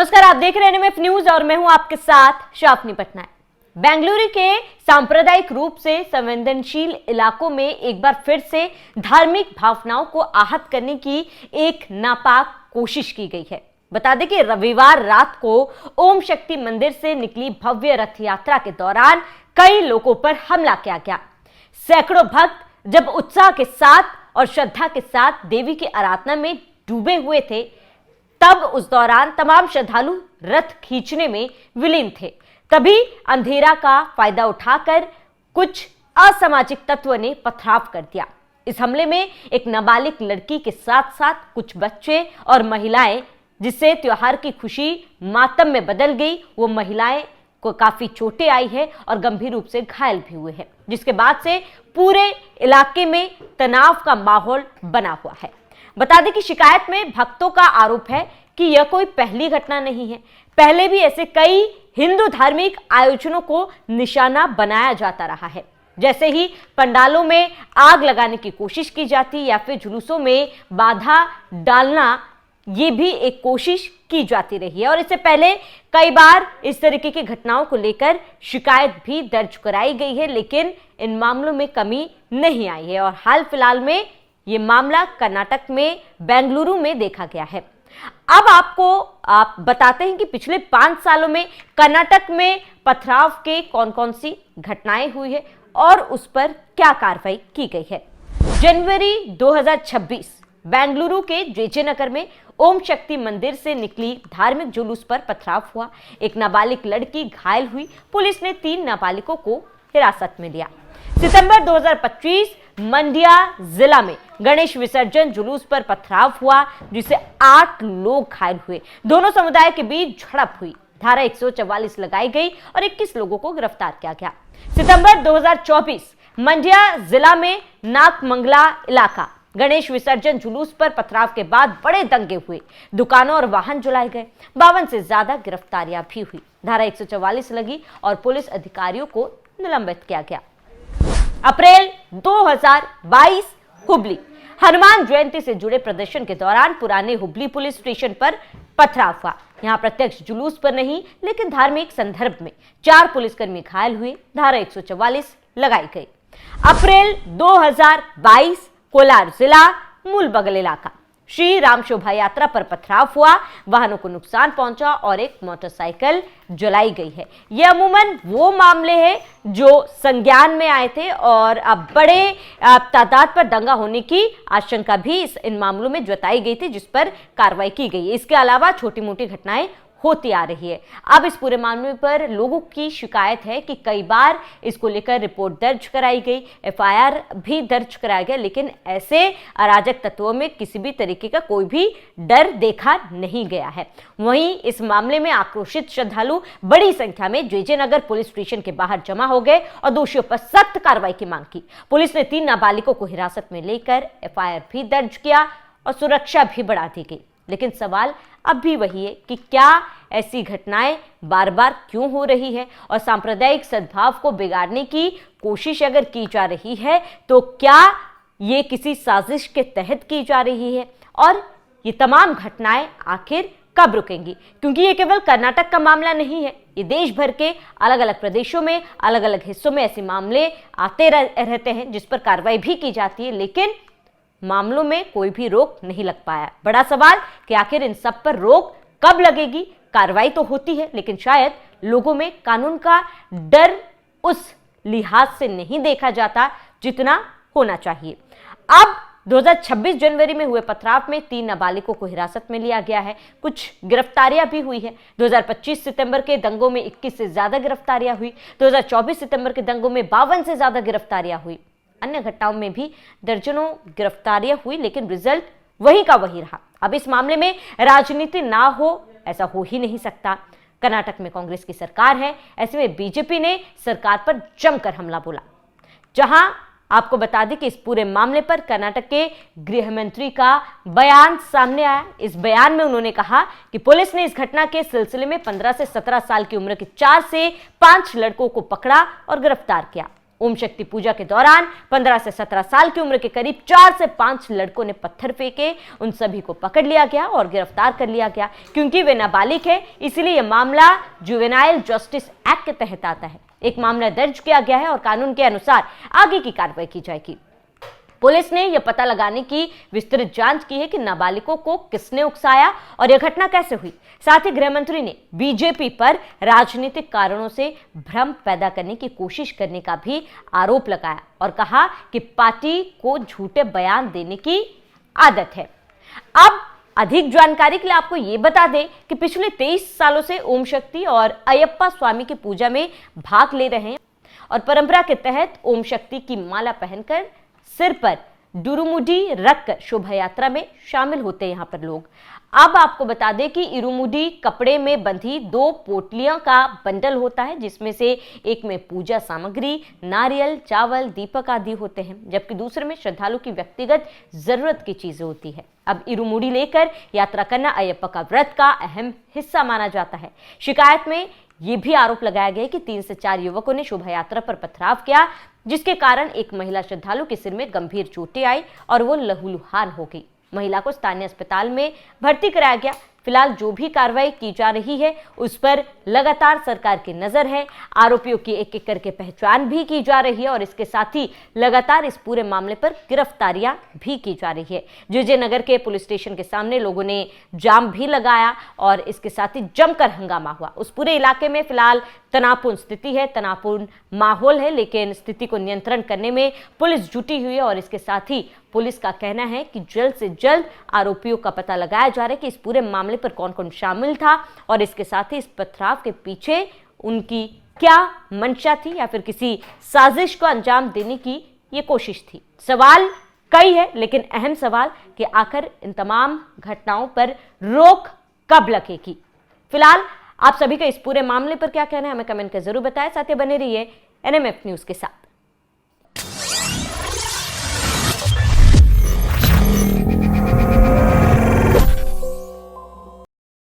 नमस्कार, आप देख रहे हैं एनएमएफ न्यूज और मैं हूं आपके साथ शाफनी पटनायक। बेंगलुरु के सांप्रदायिक रूप से संवेदनशील इलाकों में एक बार फिर से धार्मिक भावनाओं को आहत करने की एक नापाक कोशिश की गई है। बता दें कि रविवार रात को ओम शक्ति मंदिर से निकली भव्य रथ यात्रा के दौरान कई लोगों पर हमला किया गया। सैकड़ों भक्त जब उत्साह के साथ और श्रद्धा के साथ देवी की आराधना में डूबे हुए थे, तब उस दौरान तमाम श्रद्धालु रथ खींचने में विलीन थे। तभी अंधेरा का फायदा उठाकर कुछ असामाजिक तत्व ने पथराव कर दिया। इस हमले में एक नाबालिग लड़की के साथ साथ कुछ बच्चे और महिलाएं, जिससे त्योहार की खुशी मातम में बदल गई। वो महिलाएं को काफी चोटें आई है और गंभीर रूप से घायल भी हुए हैं, जिसके बाद से पूरे इलाके में तनाव का माहौल बना हुआ है। बता दें कि शिकायत में भक्तों का आरोप है कि यह कोई पहली घटना नहीं है। पहले भी ऐसे कई हिंदू धार्मिक आयोजनों को निशाना बनाया जाता रहा है। जैसे ही पंडालों में आग लगाने की कोशिश की जाती या फिर जुलूसों में बाधा डालना, ये भी एक कोशिश की जाती रही है। और इससे पहले कई बार इस तरीके की घटनाओं को लेकर शिकायत भी दर्ज कराई गई है, लेकिन इन मामलों में कमी नहीं आई है। और हाल फिलहाल में ये मामला कर्नाटक में बेंगलुरु में देखा गया है। अब आप बताते हैं कि पिछले 5 सालों में कर्नाटक में पथराव के कौन कौन सी घटनाएं हुई है और उस पर क्या कार्रवाई की गई है। जनवरी 2026 बेंगलुरु के जेजे नगर में ओम शक्ति मंदिर से निकली धार्मिक जुलूस पर पथराव हुआ। एक नाबालिग लड़की घायल हुई। पुलिस ने 3 नाबालिगों को हिरासत में लिया। सितंबर 2025 मंड्या जिला में गणेश विसर्जन जुलूस पर पथराव हुआ, जिससे 8 लोग घायल हुए। दोनों समुदाय के बीच झड़प हुई। धारा 144 लगाई गई और 21 लोगों को गिरफ्तार किया गया। सितंबर 2024 मंड्या जिला में नागमंगला इलाका गणेश विसर्जन जुलूस पर पथराव के बाद बड़े दंगे हुए। दुकानों और वाहन जलाए गए। 52 से ज्यादा गिरफ्तारियां भी हुई। धारा 144 लगी और पुलिस अधिकारियों को निलंबित किया गया। अप्रैल 2022 हुबली हनुमान जयंती से जुड़े प्रदर्शन के दौरान पुराने हुबली पुलिस स्टेशन पर पथराव हुआ। यहां प्रत्यक्ष जुलूस पर नहीं, लेकिन धार्मिक संदर्भ में 4 पुलिसकर्मी घायल हुए। धारा 144 लगाई गई। अप्रैल 2022 कोलार जिला मूलबगल इलाका श्री राम शोभा यात्रा पर पथराव हुआ। वाहनों को नुकसान पहुंचा और एक मोटरसाइकिल जलाई गई है। ये अमूमन वो मामले हैं जो संज्ञान में आए थे और अब बड़े तादाद पर दंगा होने की आशंका भी इन मामलों में जताई गई थी, जिस पर कार्रवाई की गई है। इसके अलावा छोटी मोटी घटनाएं होती आ रही है। अब इस पूरे मामले पर लोगों की शिकायत है कि कई बार इसको लेकर रिपोर्ट दर्ज कराई गई, एफआईआर भी दर्ज कराया गया, लेकिन ऐसे अराजक तत्वों में किसी भी तरीके का कोई भी डर देखा नहीं गया है। वहीं इस मामले में आक्रोशित श्रद्धालु बड़ी संख्या में जेजे नगर पुलिस स्टेशन के बाहर जमा हो गए और दोषियों पर सख्त कार्रवाई की मांग की। पुलिस ने 3 नाबालिगों को हिरासत में लेकर एफआईआर भी दर्ज किया और सुरक्षा भी बढ़ा दी गई। लेकिन सवाल अब भी वही है कि क्या ऐसी घटनाएं बार बार क्यों हो रही है और सांप्रदायिक सद्भाव को बिगाड़ने की कोशिश अगर की जा रही है तो क्या ये किसी साजिश के तहत की जा रही है और ये तमाम घटनाएं आखिर कब रुकेंगी? क्योंकि ये केवल कर्नाटक का मामला नहीं है, ये देश भर के अलग अलग प्रदेशों में, अलग अलग हिस्सों में ऐसे मामले आते रहते हैं जिस पर कार्रवाई भी की जाती है, लेकिन मामलों में कोई भी रोक नहीं लग पाया। बड़ा सवाल कि आखिर इन सब पर रोक कब लगेगी? कार्रवाई तो होती है, लेकिन शायद लोगों में कानून का डर उस लिहाज से नहीं देखा जाता जितना होना चाहिए। अब 2026 जनवरी में हुए पथराव में 3 नाबालिगों को हिरासत में लिया गया है। कुछ गिरफ्तारियां भी हुई है। 2025 सितंबर के दंगों में 21 से ज्यादा गिरफ्तारियां हुई। 2024 सितंबर के दंगों में 52 से ज्यादा गिरफ्तारियां हुई। अन्य घटनाओं में भी दर्जनों गिरफ्तारियां हुई, लेकिन रिजल्ट वही का वही रहा। अब इस मामले में राजनीति ना हो, ऐसा हो ही नहीं सकता। कर्नाटक में कांग्रेस की सरकार है, ऐसे में बीजेपी ने सरकार पर जमकर हमला बोला। जहां आपको बता दें कि इस पूरे मामले पर कर्नाटक के गृह मंत्री का बयान सामने आया। इस बयान में उन्होंने कहा कि पुलिस ने इस घटना के सिलसिले में 15 से 17 साल की उम्र के 4 से 5 लड़कों को पकड़ा और गिरफ्तार किया। ओम शक्ति पूजा के दौरान 15 से 17 साल की उम्र के करीब 4 से 5 लड़कों ने पत्थर फेंके। उन सभी को पकड़ लिया गया और गिरफ्तार कर लिया गया। क्योंकि वे नाबालिग है, इसलिए यह मामला जुवेनाइल जस्टिस एक्ट के तहत आता है। एक मामला दर्ज किया गया है और कानून के अनुसार आगे की कार्रवाई की जाएगी। पुलिस ने यह पता लगाने की विस्तृत जांच की है कि नाबालिगों को किसने उकसाया और यह घटना कैसे हुई। साथ ही गृह मंत्री ने बीजेपी पर राजनीतिक कारणों से भ्रम पैदा करने की कोशिश करने का भी आरोप लगाया और कहा कि पार्टी को झूठे बयान देने की आदत है। अब अधिक जानकारी के लिए आपको यह बता दें कि पिछले 23 सालों से ओम शक्ति और अयप्पा स्वामी की पूजा में भाग ले रहे हैं और परंपरा के तहत ओम शक्ति की माला पहनकर सिर पर डुरुमुडी रखकर शोभा यात्रा में शामिल होते हैं यहाँ पर लोग। अब आपको बता दें कि इरुमुडी कपड़े में बंधी 2 पोटलियों का बंडल होता है, जिसमें से एक में पूजा सामग्री, नारियल, चावल, दीपक आदि होते हैं, जबकि दूसरे में श्रद्धालु की व्यक्तिगत जरूरत की चीजें होती है। अब इरुमुडी लेकर यात्रा करना अयप्पा का व्रत का अहम हिस्सा माना जाता है। शिकायत में यह भी आरोप लगाया गया कि 3 से 4 युवकों ने शोभा यात्रा पर पथराव किया, जिसके कारण एक महिला श्रद्धालु के सिर में गंभीर चोटें आई और वो लहूलुहान हो गई। महिला को स्थानीय अस्पताल में भर्ती कराया गया। फिलहाल जो भी कार्रवाई की जा रही है उस पर लगातार सरकार की नजर है। आरोपियों की एक एक करके पहचान भी की जा रही है और इसके साथ ही लगातार इस पूरे मामले पर गिरफ्तारियां भी की जा रही है। जेजे नगर के पुलिस स्टेशन के सामने लोगों ने जाम भी लगाया और इसके साथ ही जमकर हंगामा हुआ। उस पूरे इलाके में फिलहाल तनावपूर्ण स्थिति है, तनावपूर्ण माहौल है, लेकिन स्थिति को नियंत्रण करने में पुलिस जुटी हुई है और इसके साथ ही पुलिस का कहना है कि जल्द से जल्द आरोपियों का पता लगाया जा रहा है कि इस पूरे मामले पर कौन कौन शामिल था और इसके साथ ही इस पथराव के पीछे उनकी क्या मंशा थी या फिर किसी साजिश को अंजाम देने की ये कोशिश थी। सवाल कई है, लेकिन अहम सवाल कि आखिर इन तमाम घटनाओं पर रोक कब लगेगी। फिलहाल आप सभी का इस पूरे मामले पर क्या कहना है हमें कमेंट कर जरूर बताएं। साथ ही बने रहिए एनएमएफ न्यूज के साथ।